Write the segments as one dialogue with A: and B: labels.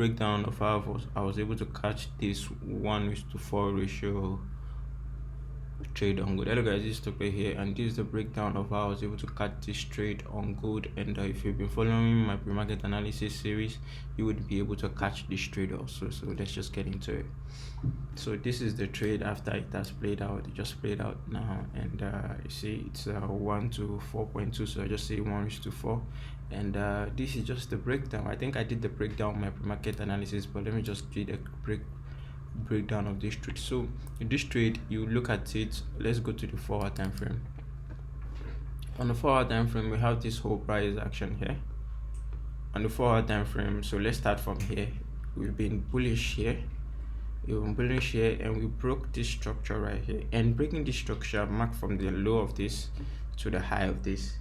A: breakdown of how I was able to catch this 1:4 ratio trade on gold. Hello guys, this is Tope here, and this is the breakdown of how I was able to catch this trade on gold. And if you've been following my pre-market analysis series, you would be able to catch this trade also. So let's just get into it. So this is the trade after it has played out. It just played out now, and you see it's 1 to 4.2, so I just say 1:4. And this is just the breakdown. I think I did the breakdown on my pre-market analysis, but let me just do the breakdown of this trade. So in this trade, you look at it. Let's go to the 4-hour time frame. On the 4-hour time frame, we have this whole price action here on the 4-hour time frame. So let's start from here. We've been bullish here, and we broke this structure right here. And breaking this structure marked from the low of this to the high of this.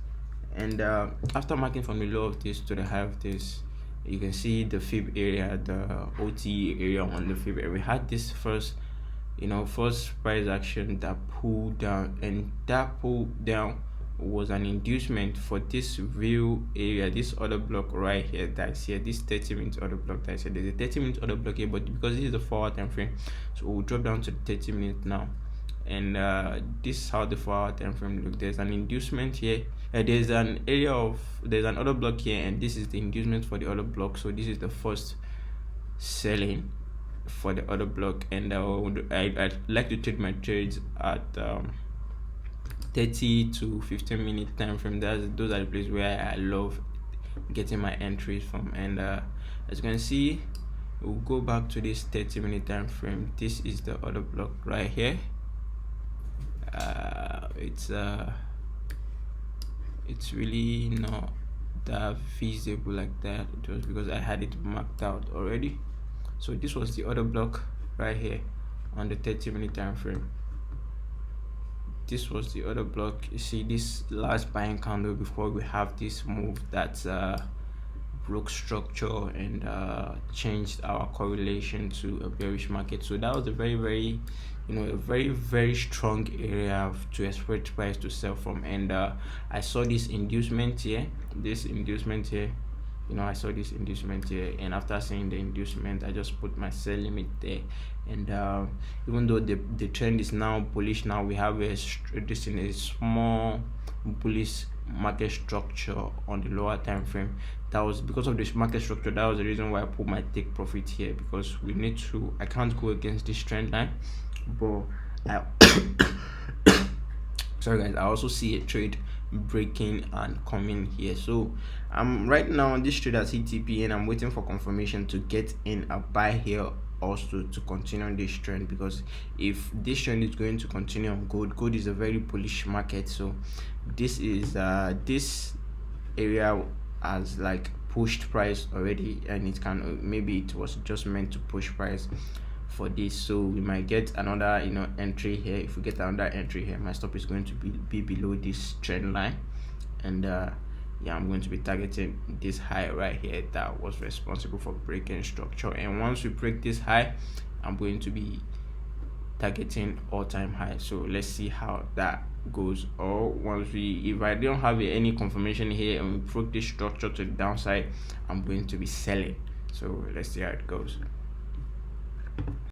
A: And after marking from the low of this to the high of this, you can see the fib area, the OT area on the fib area. We had this first price action that pulled down, and that pull down was an inducement for this real area, this other block right here that's here, this 30-minute order block that's here. There's a 30-minute order block here, but because this is the 4-hour time frame, so we'll drop down to the 30-minute now. And this is how the 4-hour time frame looks. There's an inducement here, there's an order block here, and this is the inducement for the other block. So this is the first selling for the other block. And I'd like to trade my trades at 30 to 15-minute time frame. Those are the places where I love getting my entries from. And as you can see, we'll go back to this 30-minute time frame. This is the other block right here. It's really not that feasible like that. It was because I had it marked out already. So this was the other block right here on the 30-minute time frame. This was the other block. You see this last buying candle before we have this move that's broke structure and changed our correlation to a bearish market. So that was a very very strong area to expect price to sell from. And I saw this inducement here, I saw this inducement here, and after seeing the inducement, I just put my sell limit there. And even though the trend is now bullish, now we have a small bullish market structure on the lower time frame. That was because of this market structure. That was the reason why I put my take profit here, because I can't go against this trend line. But sorry guys, I also see a trade breaking and coming here. So right now on this trade at CTP, and I'm waiting for confirmation to get in a buy here also to continue this trend, because if this trend is going to continue on gold is a very bullish market. So this is this area has like pushed price already, and it can, maybe it was just meant to push price for this. So we might get another entry here. If we get another entry here, my stop is going to be below this trend line. And yeah, I'm going to be targeting this high right here that was responsible for breaking structure. And once we break this high, I'm going to be targeting all-time high. So let's see how that goes. Or if I don't have any confirmation here and we broke this structure to the downside, I'm going to be selling. So let's see how it goes.